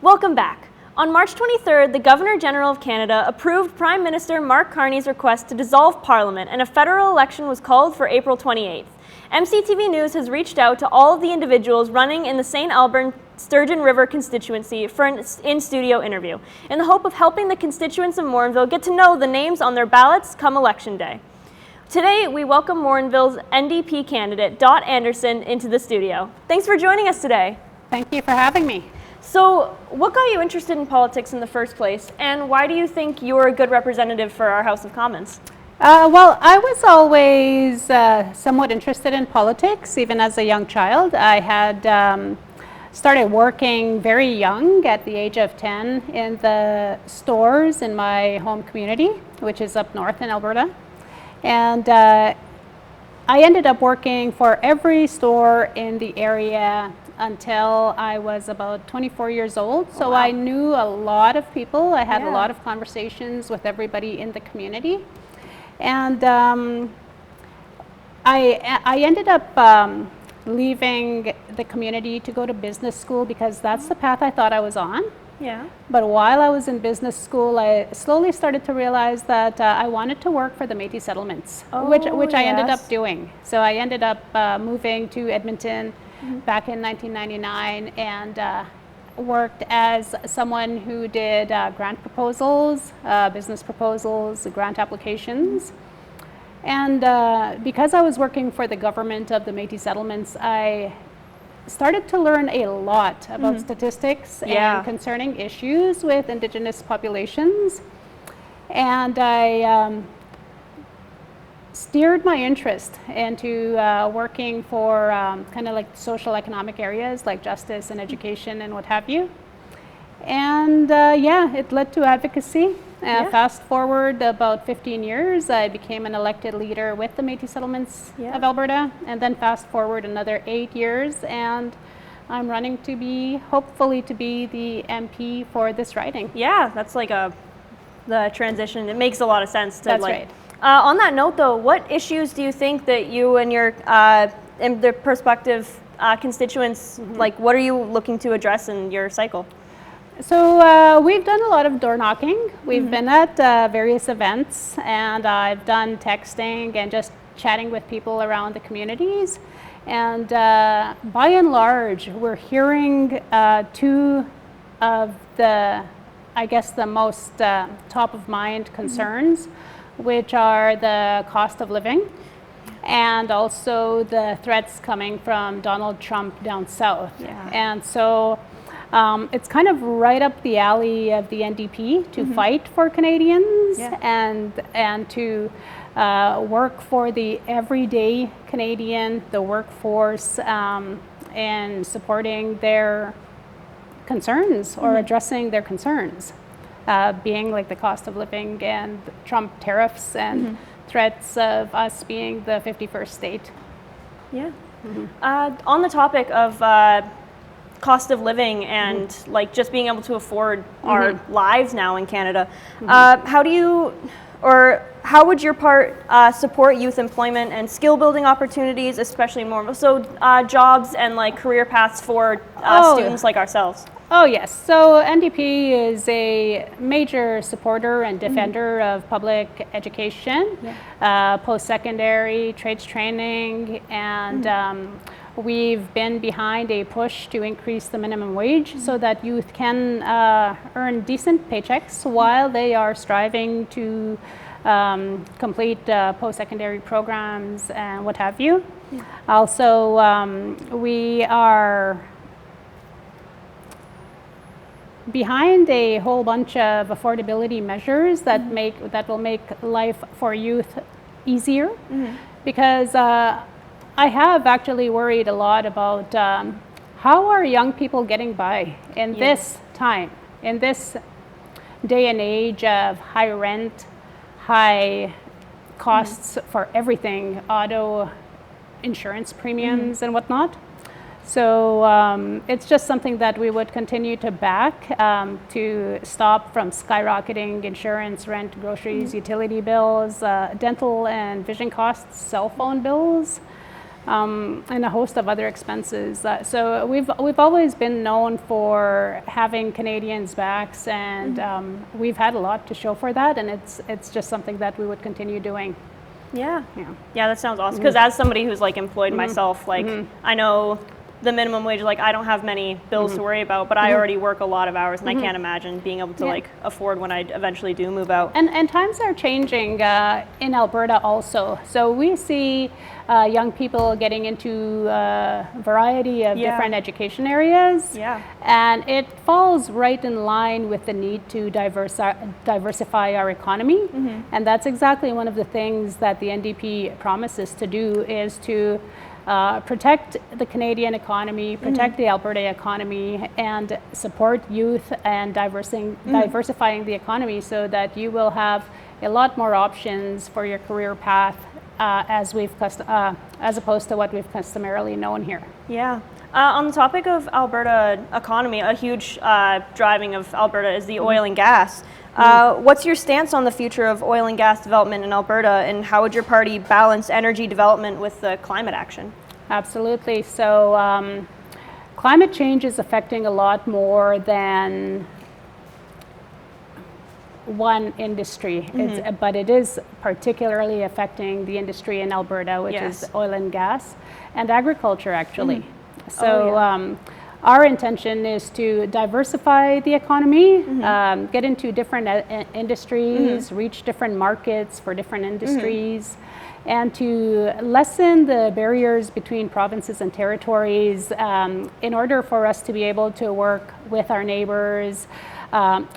Welcome back. On March 23rd, the Governor-General of Canada approved Prime Minister Mark Carney's request to dissolve Parliament, and a federal election was called for April 28th. MCTV News has reached out to all of the individuals running in the St. Albert-Sturgeon River constituency for an in-studio interview, in the hope of helping the constituents of Morinville get to know the names on their ballots come Election Day. Today, we welcome Morinville's NDP candidate, Dot Anderson, into the studio. Thanks for joining us today. Thank you for having me. So, what got you interested in politics in the first place, and why do you think you're a good representative for our House of Commons? Well, I was always somewhat interested in politics, even as a young child. I had started working very young, at the age of 10, in the stores in my home community, which is up north in Alberta. And I ended up working for every store in the area until I was about 24 years old. So wow. I knew a lot of people. I had a lot of conversations with everybody in the community. And I ended up leaving the community to go to business school because that's the path I thought I was on. Yeah. But while I was in business school, I slowly started to realize that I wanted to work for the Métis settlements, which I ended up doing. So I ended up moving to Edmonton back in 1999 and worked as someone who did grant proposals, business proposals, grant applications. And because I was working for the government of the Métis settlements, I started to learn a lot about statistics and concerning issues with Indigenous populations. And I steered my interest into working for kind of like social economic areas like justice and education and what have you. And it led to advocacy. Fast forward about 15 years, I became an elected leader with the Métis settlements of Alberta. And then fast forward another 8 years, and I'm running to be, hopefully to be the MP for this riding. Yeah, that's like the transition. It makes a lot of sense. That's right. On that note, though, what issues do you think that you and your and the prospective constituents, like, what are you looking to address in your cycle? So we've done a lot of door knocking. We've been at various events, and I've done texting and just chatting with people around the communities. And by and large, we're hearing two of the, I guess, the most top of mind concerns, which are the cost of living and also the threats coming from Donald Trump down south. And so it's kind of right up the alley of the NDP to fight for Canadians and to work for the everyday Canadian, the workforce, and supporting their concerns or addressing their concerns, being like the cost of living and Trump tariffs and threats of us being the 51st state. On the topic of cost of living and like just being able to afford our lives now in Canada, how would your part support youth employment and skill building opportunities, especially in Morinville? So jobs and like career paths for students like ourselves. Oh yes, so NDP is a major supporter and defender of public education, post-secondary, trades training, and we've been behind a push to increase the minimum wage so that youth can earn decent paychecks while they are striving to complete post-secondary programs and what have you. Also, we are behind a whole bunch of affordability measures that will make life for youth easier, because I have actually worried a lot about how are young people getting by in this time, in this day and age of high rent, high costs for everything, auto insurance premiums and whatnot. So it's just something that we would continue to back to stop from skyrocketing insurance, rent, groceries, utility bills, dental and vision costs, cell phone bills. and a host of other expenses. So we've always been known for having Canadians' backs, and we've had a lot to show for that, and it's just something that we would continue doing. Yeah, that sounds awesome. Because as somebody who's like employed myself, like I know the minimum wage, like I don't have many bills to worry about, but I already work a lot of hours, and I can't imagine being able to like afford when I eventually do move out. And times are changing in Alberta also. So we see young people getting into a variety of different education areas. Yeah. And it falls right in line with the need to diversify our economy. And that's exactly one of the things that the NDP promises to do, is to protect the Canadian economy, protect the Alberta economy, and support youth and diversifying the economy so that you will have a lot more options for your career path as opposed to what we've customarily known here. Yeah. On the topic of Alberta economy, a huge driving of Alberta is the oil and gas. What's your stance on the future of oil and gas development in Alberta, and how would your party balance energy development with the climate action? Absolutely. So climate change is affecting a lot more than one industry, but it is particularly affecting the industry in Alberta, which is oil and gas and agriculture, actually. So our intention is to diversify the economy, get into different industries, reach different markets for different industries, and to lessen the barriers between provinces and territories in order for us to be able to work with our neighbors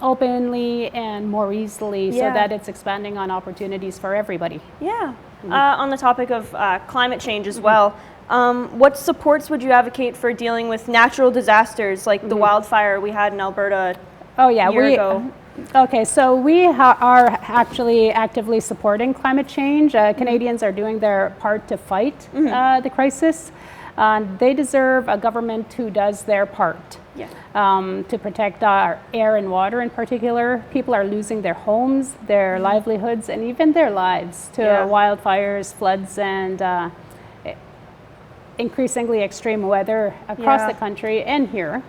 openly and more easily, so that it's expanding on opportunities for everybody. Yeah. On the topic of climate change as well, what supports would you advocate for dealing with natural disasters like the wildfire we had in Alberta a year ago? Okay, so we are actually actively supporting climate change. Canadians are doing their part to fight the crisis. They deserve a government who does their part to protect our air and water in particular. People are losing their homes, their livelihoods, and even their lives to wildfires, floods, and increasingly extreme weather across the country and here.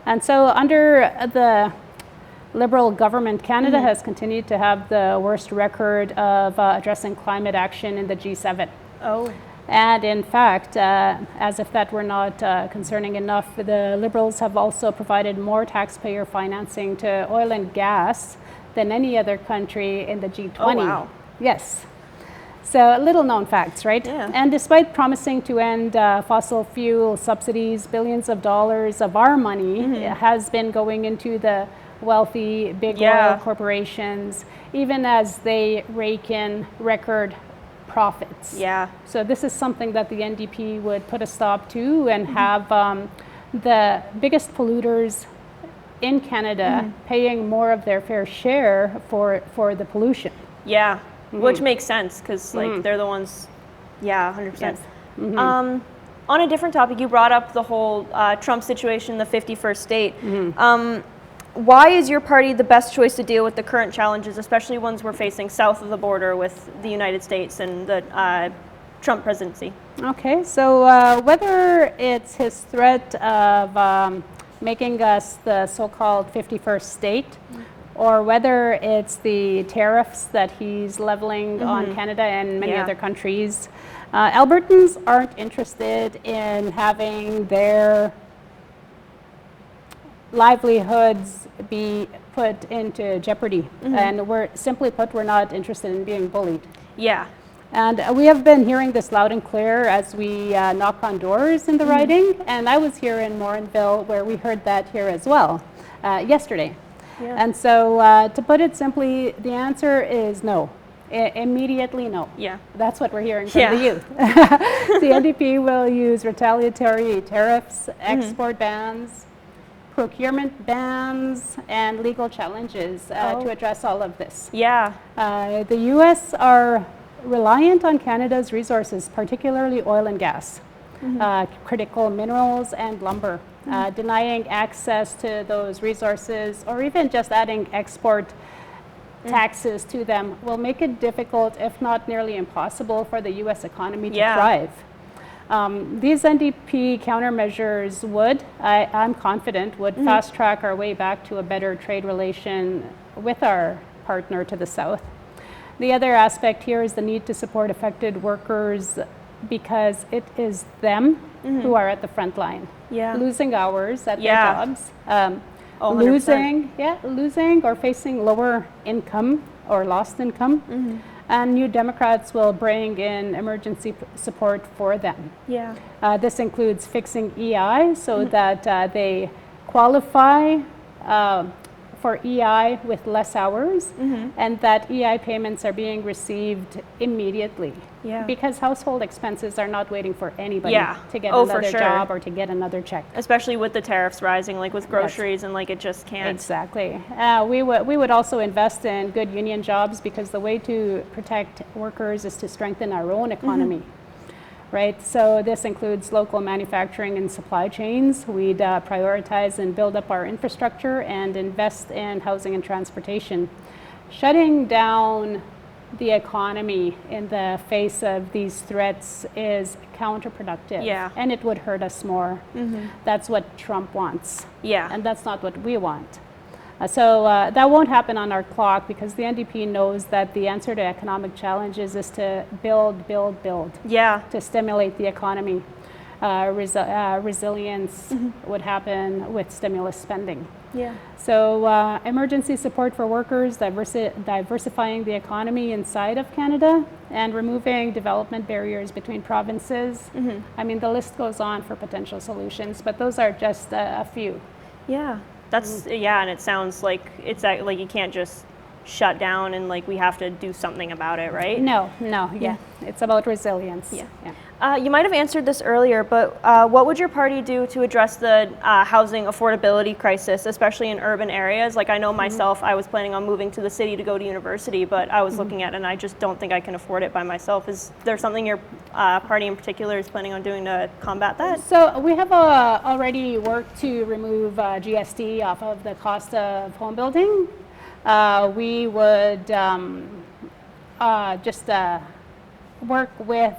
And so under the Liberal government, Canada has continued to have the worst record of addressing climate action in the G7. And in fact, as if that were not concerning enough, the Liberals have also provided more taxpayer financing to oil and gas than any other country in the G20. Oh, wow. Yes. So little known facts, right? Yeah. And despite promising to end fossil fuel subsidies, billions of dollars of our money has been going into the wealthy big oil corporations, even as they rake in record profits. So this is something that the NDP would put a stop to and have the biggest polluters in Canada paying more of their fair share for the pollution. Which makes sense, because like they're the ones. 100%. On a different topic, you brought up the whole Trump situation, the 51st state. Why is your party the best choice to deal with the current challenges, especially ones we're facing south of the border with the United States and the Trump presidency? Okay, so whether it's his threat of making us the so-called 51st state, or whether it's the tariffs that he's leveling on Canada and many other countries, Albertans aren't interested in having their livelihoods be put into jeopardy. And we're simply put, we're not interested in being bullied. And we have been hearing this loud and clear as we knock on doors in the riding. And I was here in Morinville where we heard that here as well yesterday. And so to put it simply, the answer is no. Immediately no. That's what we're hearing from the youth. The NDP will use retaliatory tariffs, export bans, procurement bans, and legal challenges to address all of this. The U.S. are reliant on Canada's resources, particularly oil and gas, critical minerals and lumber. Denying access to those resources, or even just adding export taxes to them, will make it difficult, if not nearly impossible, for the U.S. economy to thrive. These NDP countermeasures would, I'm confident, would fast track our way back to a better trade relation with our partner to the south. The other aspect here is the need to support affected workers because it is them who are at the front line, losing hours at their jobs, losing or facing lower income or lost income. And New Democrats will bring in emergency support for them. This includes fixing EI so that they qualify for EI with less hours, and that EI payments are being received immediately. Because household expenses are not waiting for anybody to get another job or to get another check. Especially with the tariffs rising, like with groceries, and like it just can't. Exactly. We would also invest in good union jobs because the way to protect workers is to strengthen our own economy. Right, so this includes local manufacturing and supply chains. We'd prioritize and build up our infrastructure and invest in housing and transportation. Shutting down the economy in the face of these threats is counterproductive, and it would hurt us more. That's what Trump wants, and that's not what we want. So that won't happen on our clock because the NDP knows that the answer to economic challenges is to build, to stimulate the economy. Resilience would happen with stimulus spending. So emergency support for workers, diversifying the economy inside of Canada, and removing development barriers between provinces. I mean, the list goes on for potential solutions, but those are just a few. That's and it sounds like it's like you can't just shut down and like we have to do something about it, right? No, it's about resilience. You might have answered this earlier, but what would your party do to address the housing affordability crisis, especially in urban areas? Like I know myself, I was planning on moving to the city to go to university, but I was looking at it and I just don't think I can afford it by myself. Is there something your party in particular is planning on doing to combat that? So we have already worked to remove GST off of the cost of home building. We would just work with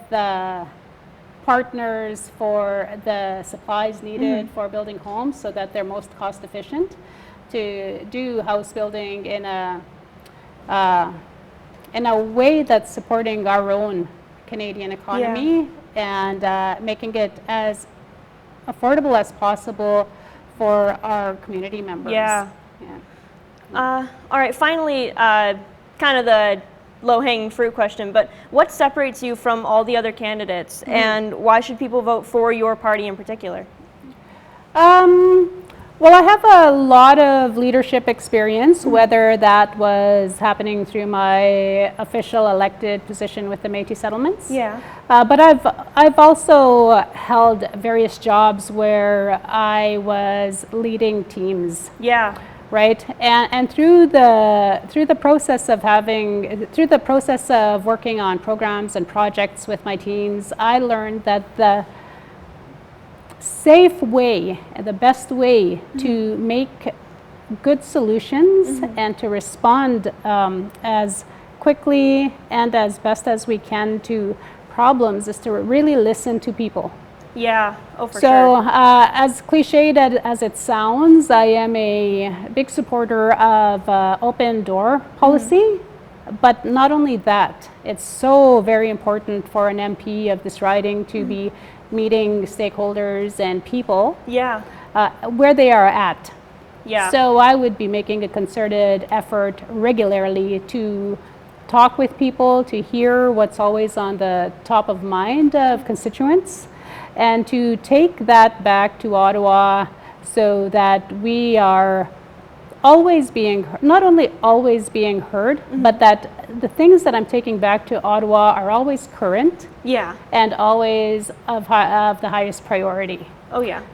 partners for the supplies needed for building homes so that they're most cost efficient, to do house building in a way that's supporting our own Canadian economy and making it as affordable as possible for our community members. All right, finally, kind of the low-hanging fruit question, but what separates you from all the other candidates, and why should people vote for your party in particular? Well, I have a lot of leadership experience, whether that was happening through my official elected position with the Métis settlements. But I've also held various jobs where I was leading teams. Right, and through the process of working on programs and projects with my teams, I learned that the safe way, the best way to make good solutions and to respond as quickly and as best as we can to problems is to really listen to people. For sure. So as cliched as it sounds, I am a big supporter of open door policy, but not only that, it's so very important for an MP of this riding to be meeting stakeholders and people where they are at. So I would be making a concerted effort regularly to talk with people, to hear what's always on the top of mind of constituents, and to take that back to Ottawa so that we are always being, not only always being heard, but that the things that I'm taking back to Ottawa are always current and always of the highest priority.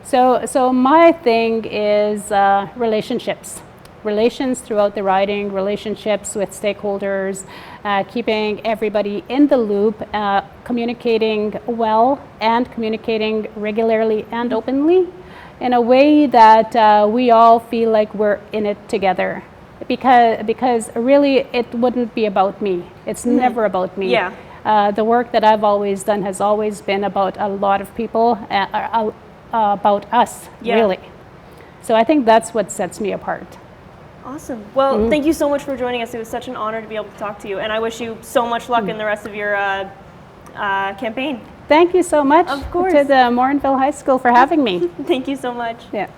So my thing is relations throughout the riding, relationships with stakeholders, keeping everybody in the loop, communicating well and communicating regularly and openly in a way that we all feel like we're in it together. Because really it wouldn't be about me. It's never about me. The work that I've always done has always been about a lot of people, about us, really. So I think that's what sets me apart. Awesome. Well, thank you so much for joining us. It was such an honor to be able to talk to you, and I wish you so much luck in the rest of your campaign. Thank you so much Of course. to the Morinville High School for having me. Thank you so much. Yeah.